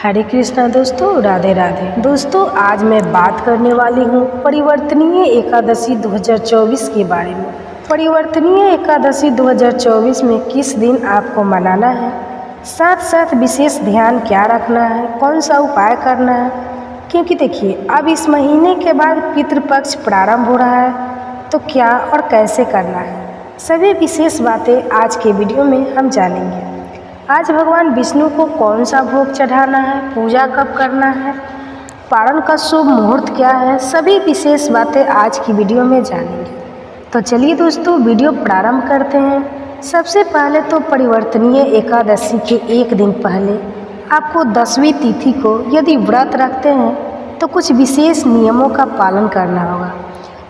हरे कृष्णा दोस्तों, राधे राधे। दोस्तों, आज मैं बात करने वाली हूँ परिवर्तनीय एकादशी 2024 के बारे में। परिवर्तनीय एकादशी 2024 में किस दिन आपको मनाना है, साथ साथ विशेष ध्यान क्या रखना है, कौन सा उपाय करना है। क्योंकि देखिए, अब इस महीने के बाद पितृपक्ष प्रारंभ हो रहा है, तो क्या और कैसे करना है, सभी विशेष बातें आज के वीडियो में हम जानेंगे। आज भगवान विष्णु को कौन सा भोग चढ़ाना है, पूजा कब करना है, पारण का शुभ मुहूर्त क्या है, सभी विशेष बातें आज की वीडियो में जानेंगे। तो चलिए दोस्तों, वीडियो प्रारंभ करते हैं। सबसे पहले तो परिवर्तनीय एकादशी के एक दिन पहले आपको 10वीं तिथि को यदि व्रत रखते हैं तो कुछ विशेष नियमों का पालन करना होगा।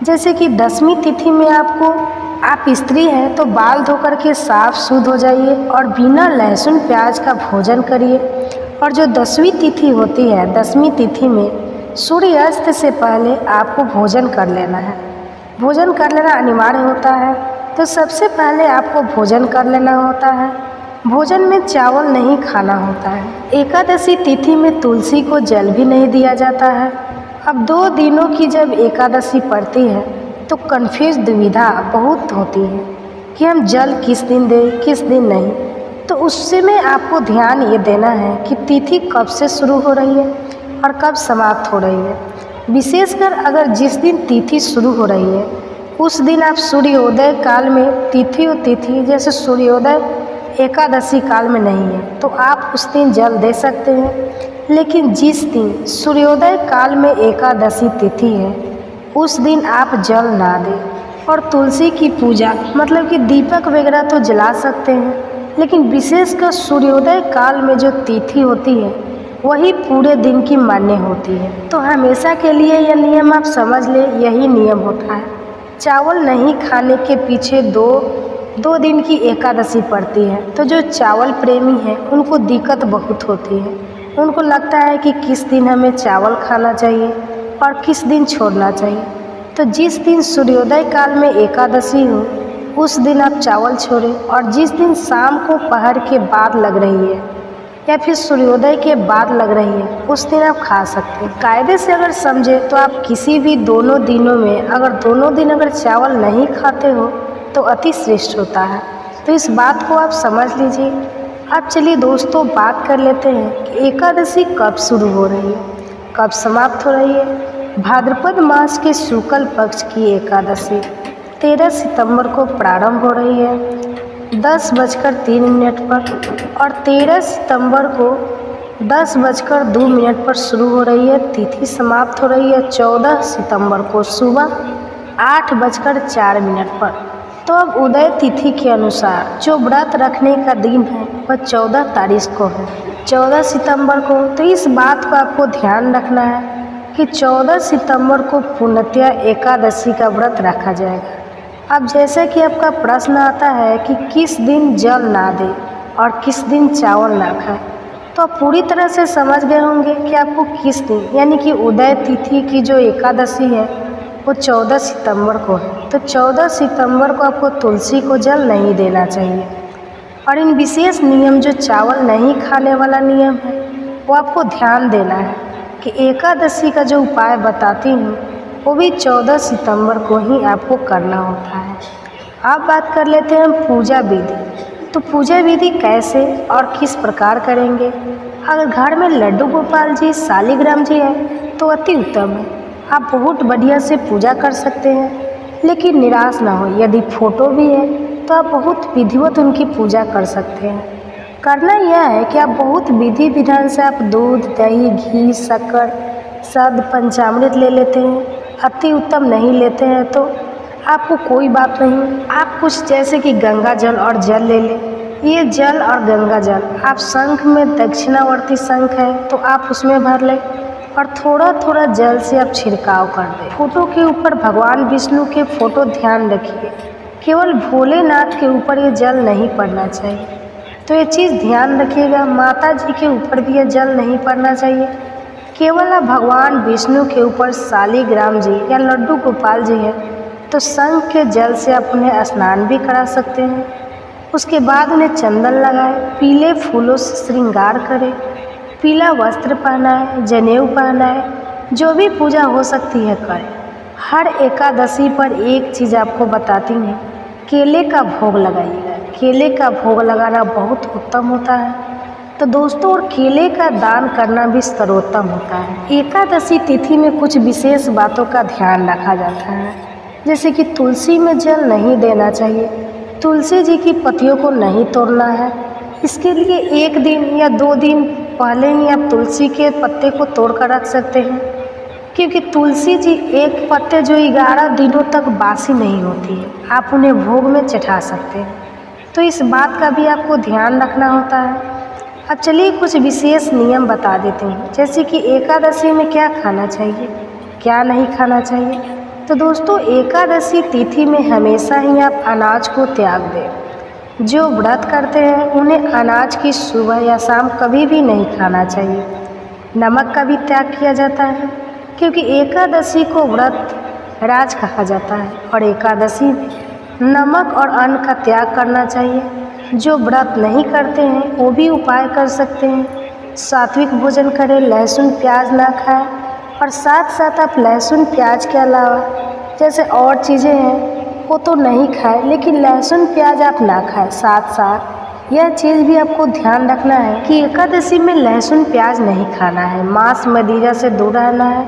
जैसे कि 10वीं तिथि में आप स्त्री हैं तो बाल धो करके साफ शुद्ध हो जाइए और बिना लहसुन प्याज का भोजन करिए। और जो 10वीं तिथि होती है, 10वीं तिथि में सूर्यास्त से पहले आपको भोजन कर लेना है। भोजन कर लेना अनिवार्य होता है, तो सबसे पहले आपको भोजन कर लेना होता है। भोजन में चावल नहीं खाना होता है। एकादशी तिथि में तुलसी को जल भी नहीं दिया जाता है। अब 2 दिनों की जब एकादशी पड़ती है तो कन्फ्यूज दुविधा बहुत होती है कि हम जल किस दिन दें, किस दिन नहीं। तो उससे में आपको ध्यान ये देना है कि तिथि कब से शुरू हो रही है और कब समाप्त हो रही है। विशेषकर अगर जिस दिन तिथि शुरू हो रही है उस दिन आप सूर्योदय काल में तिथि जैसे सूर्योदय एकादशी काल में नहीं है तो आप उस दिन जल दे सकते हैं। लेकिन जिस दिन सूर्योदय काल में एकादशी तिथि है उस दिन आप जल ना दें। और तुलसी की पूजा मतलब कि दीपक वगैरह तो जला सकते हैं, लेकिन विशेषकर सूर्योदय काल में जो तिथि होती है वही पूरे दिन की मान्य होती है। तो हमेशा के लिए यह नियम आप समझ ले, यही नियम होता है। चावल नहीं खाने के पीछे दो दिन की एकादशी पड़ती है, तो जो चावल प्रेमी हैं उनको दिक्कत बहुत होती है। उनको लगता है कि किस दिन हमें चावल खाना चाहिए और किस दिन छोड़ना चाहिए। तो जिस दिन सूर्योदय काल में एकादशी हो उस दिन आप चावल छोड़ें, और जिस दिन शाम को पहर के बाद लग रही है या फिर सूर्योदय के बाद लग रही है उस दिन आप खा सकते हैं। कायदे से अगर समझे तो आप किसी भी दोनों दिनों में अगर दोनों दिन अगर चावल नहीं खाते हो तो अति श्रेष्ठ होता है। तो इस बात को आप समझ लीजिए। अब चलिए दोस्तों, बात कर लेते हैं कि एकादशी कब शुरू हो रही है, कब समाप्त हो रही है। भाद्रपद मास के शुक्ल पक्ष की एकादशी 13 सितंबर को प्रारंभ हो रही है 10:03 पर, और 13 सितंबर को 10:02 पर शुरू हो रही है। तिथि समाप्त हो रही है 14 सितंबर को सुबह 8:04 पर। तो अब उदय तिथि के अनुसार जो व्रत रखने का दिन है वह 14 तारीख को है, 14 सितंबर को। तो इस बात को आपको ध्यान रखना है कि 14 सितंबर को पूर्णतया एकादशी का व्रत रखा जाएगा। अब जैसे कि आपका प्रश्न आता है कि किस दिन जल ना दे और किस दिन चावल ना खाए, तो आप पूरी तरह से समझ गए होंगे कि आपको किस दिन, यानी कि उदय तिथि की जो एकादशी है वो 14 सितंबर को है। तो 14 सितंबर को आपको तुलसी को जल नहीं देना चाहिए। और इन विशेष नियम, जो चावल नहीं खाने वाला नियम है, वो आपको ध्यान देना है कि एकादशी का जो उपाय बताती हूँ वो भी 14 सितंबर को ही आपको करना होता है। अब बात कर लेते हैं पूजा विधि। तो पूजा विधि कैसे और किस प्रकार करेंगे। अगर घर में लड्डू गोपाल जी, शालिग्राम जी है तो अति उत्तम है, आप बहुत बढ़िया से पूजा कर सकते हैं। लेकिन निराश ना हो, यदि फोटो भी है तो आप बहुत विधिवत उनकी पूजा कर सकते हैं। करना यह है कि आप बहुत विधि विधान से आप दूध, दही, घी, शक्कर, शहद, पंचामृत ले लेते हैं। अति उत्तम नहीं लेते हैं तो आपको कोई बात नहीं, आप कुछ जैसे कि गंगा जल और जल ले लें। ये जल और गंगा जल आप शंख में, दक्षिणावर्ती शंख है तो आप उसमें भर लें और थोड़ा थोड़ा जल से आप छिड़काव कर दें। फोटो के ऊपर भगवान विष्णु के फोटो ध्यान रखिए, केवल भोलेनाथ के ऊपर ये जल नहीं पड़ना चाहिए। तो ये चीज़ ध्यान रखिएगा। माता जी के ऊपर भी ये जल नहीं पड़ना चाहिए। केवल आप भगवान विष्णु के ऊपर शालिग्राम जी या लड्डू गोपाल जी हैं तो शंख के जल से आप उन्हें स्नान भी करा सकते हैं। उसके बाद उन्हें चंदन लगाएं, पीले फूलों से श्रृंगार करें, पीला वस्त्र पहना है, जनेऊ पहना है, जो भी पूजा हो सकती है करें। हर एकादशी पर एक चीज़ आपको बताती हूँ, केले का भोग लगाइएगा। केले का भोग लगाना बहुत उत्तम होता है। तो दोस्तों, और केले का दान करना भी सर्वोत्तम होता है। एकादशी तिथि में कुछ विशेष बातों का ध्यान रखा जाता है, जैसे कि तुलसी में जल नहीं देना चाहिए, तुलसी जी की पत्तियों को नहीं तोड़ना है। इसके लिए 1 दिन या 2 दिन पहले ही आप तुलसी के पत्ते को तोड़ कर रख सकते हैं, क्योंकि तुलसी जी एक पत्ते जो 11 दिनों तक बासी नहीं होती है, आप उन्हें भोग में चढ़ा सकते हैं। तो इस बात का भी आपको ध्यान रखना होता है। अब चलिए कुछ विशेष नियम बता देते हैं, जैसे कि एकादशी में क्या खाना चाहिए, क्या नहीं खाना चाहिए। तो दोस्तों, एकादशी तिथि में हमेशा ही आप अनाज को त्याग दें। जो व्रत करते हैं उन्हें अनाज की सुबह या शाम कभी भी नहीं खाना चाहिए। नमक का भी त्याग किया जाता है, क्योंकि एकादशी को व्रत राज कहा जाता है और एकादशी में नमक और अन्न का त्याग करना चाहिए। जो व्रत नहीं करते हैं वो भी उपाय कर सकते हैं। सात्विक भोजन करें, लहसुन प्याज ना खाएं, और साथ साथ आप लहसुन प्याज के अलावा जैसे और चीज़ें हैं वो तो नहीं खाएं, लेकिन लहसुन प्याज आप ना खाएं। साथ साथ यह चीज़ भी आपको ध्यान रखना है कि एकादशी में लहसुन प्याज नहीं खाना है, मांस मदिरा से दूर रहना है,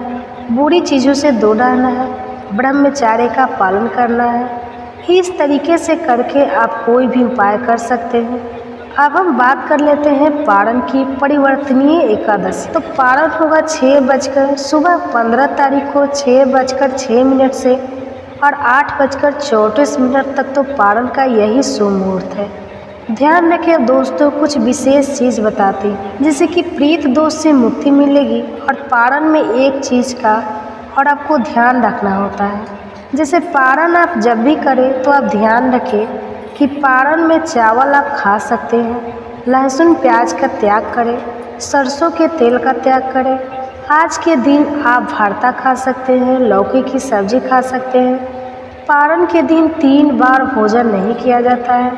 बुरी चीज़ों से दूर रहना है, ब्रह्मचर्य का पालन करना है। इस तरीके से करके आप कोई भी उपाय कर सकते हैं। अब हम बात कर लेते हैं पारण की, परिवर्तनीय एकादशी। तो पारण होगा 6 बजकर सुबह 15 तारीख को 6 बजकर 6 मिनट से और 8 बजकर 34 मिनट तक तो पारण का यही शुभ मुहूर्त है। ध्यान रखें दोस्तों, कुछ विशेष चीज़ बताती जिससे कि प्रीत दोष से मुक्ति मिलेगी। और पारण में एक चीज़ का और आपको ध्यान रखना होता है, जैसे पारण आप जब भी करें तो आप ध्यान रखें कि पारण में चावल आप खा सकते हैं, लहसुन प्याज का त्याग करें, सरसों के तेल का त्याग करें। आज के दिन आप भरता खा सकते हैं, लौकी की सब्जी खा सकते हैं। पारण के दिन 3 बार भोजन नहीं किया जाता है,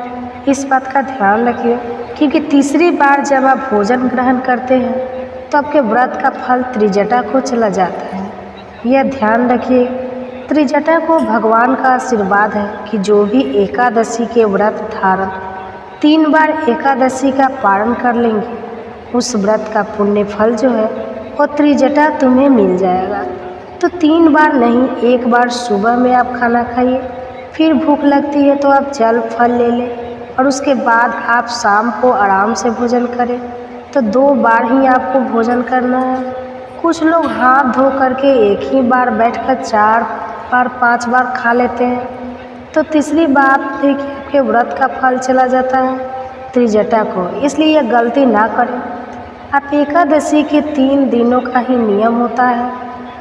इस बात का ध्यान रखिए, क्योंकि तीसरी बार जब आप भोजन ग्रहण करते हैं तो आपके व्रत का फल त्रिजटा को चला जाता है। यह ध्यान रखिए। त्रिजटा को भगवान का आशीर्वाद है कि जो भी एकादशी के व्रत धारण 3 बार एकादशी का पारण कर लेंगे, उस व्रत का पुण्य फल जो है वो त्रिजटा तुम्हें मिल जाएगा। तो 3 बार नहीं, 1 बार सुबह में आप खाना खाइए, फिर भूख लगती है तो आप जल फल ले लें, और उसके बाद आप शाम को आराम से भोजन करें। तो 2 बार ही आपको भोजन करना है। कुछ लोग हाथ धो करके एक ही बार बैठकर 4 बार 5 बार खा लेते हैं, तो तीसरी बात है कि आपके व्रत का फल चला जाता है त्रिजटा को, इसलिए यह गलती ना करें। आप एकादशी के 3 दिनों का ही नियम होता है।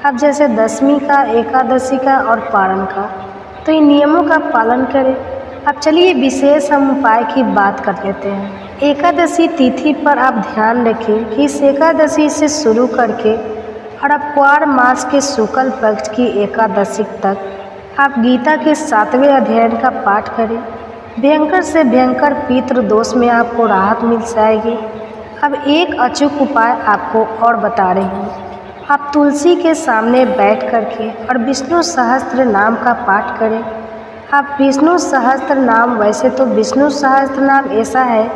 अब जैसे दशमी का, एकादशी का और पारण का, तो इन नियमों का पालन करें। अब चलिए विशेष हम उपाय की बात कर लेते हैं। एकादशी तिथि पर आप ध्यान रखें कि इस एकादशी से शुरू करके और आप क्वार मास के शुक्ल पक्ष की एकादशी तक आप गीता के 7वें अध्याय का पाठ करें। भयंकर से भयंकर पितृ दोष में आपको राहत मिल जाएगी। अब एक अचूक उपाय आपको और बता रही हूँ। आप तुलसी के सामने बैठ करके और विष्णु सहस्त्र नाम का पाठ करें। आप विष्णु सहस्त्र नाम, वैसे तो विष्णु सहस्त्र नाम ऐसा है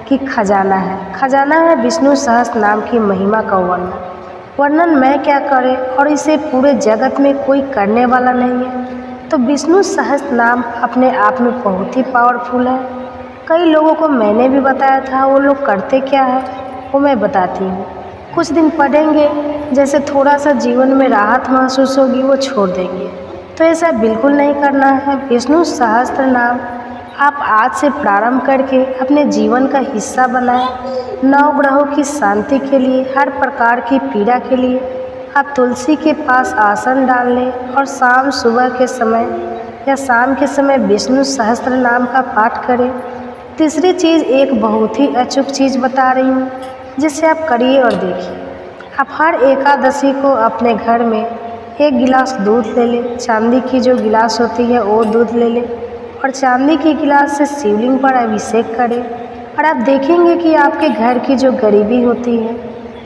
कि खजाना है, खजाना है विष्णु सहस्त्र नाम की महिमा का वर्णन मैं क्या करें, और इसे पूरे जगत में कोई करने वाला नहीं है। तो विष्णु सहस्त्र नाम अपने आप में बहुत ही पावरफुल है। कई लोगों को मैंने भी बताया था, वो लोग करते क्या है वो मैं बताती हूँ। कुछ दिन पढ़ेंगे, जैसे थोड़ा सा जीवन में राहत महसूस होगी, वो छोड़ देंगे। तो ऐसा बिल्कुल नहीं करना है। विष्णु सहस्त्र नाम आप आज से प्रारंभ करके अपने जीवन का हिस्सा बनाएं। 9 ग्रहों की शांति के लिए, हर प्रकार की पीड़ा के लिए आप तुलसी के पास आसन डाल लें और शाम सुबह के समय या शाम के समय विष्णु सहस्त्र नाम का पाठ करें। तीसरी चीज़ एक बहुत ही अचूक चीज़ बता रही हूँ, जिसे आप करिए और देखिए। आप हर एकादशी को अपने घर में 1 गिलास दूध ले लें। चांदी की जो गिलास होती है वो दूध ले लें और चांदी के गिलास से शिवलिंग पर अभिषेक करें। और आप देखेंगे कि आपके घर की जो गरीबी होती है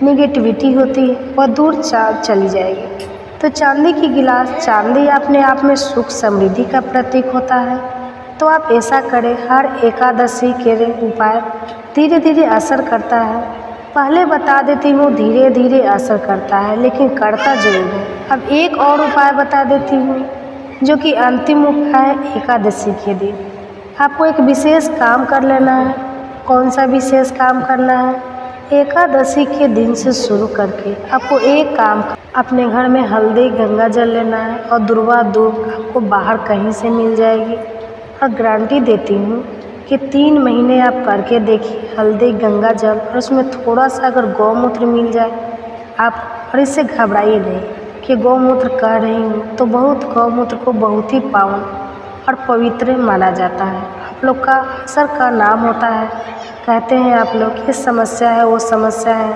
निगेटिविटी होती है वह दूर चली जाएगी। तो चांदी की गिलास, चांदी अपने आप में सुख समृद्धि का प्रतीक होता है। तो आप ऐसा करें, हर एकादशी के उपाय धीरे धीरे असर करता है। पहले बता देती हूँ धीरे धीरे असर करता है, लेकिन करता जरूर है। अब एक और उपाय बता देती हूँ जो कि अंतिम उपाय है एकादशी के दिन। आपको एक विशेष काम कर लेना है। कौन सा विशेष काम करना है? एकादशी के दिन से शुरू करके आपको एक काम, अपने घर में हल्दी गंगा जल लेना है और दुर्वा दूब आपको बाहर कहीं से मिल जाएगी। और गारंटी देती हूँ कि 3 महीने आप करके देखिए, हल्दी गंगा जल और उसमें थोड़ा सा अगर गौमूत्र मिल जाए आप, और इससे घबराइए नहीं कि गौमूत्र कह रही हूँ, तो बहुत गौमूत्र को बहुत ही पावन और पवित्र माना जाता है। आप लोग का अक्सर का नाम होता है, कहते हैं आप लोग ये समस्या है वो समस्या है,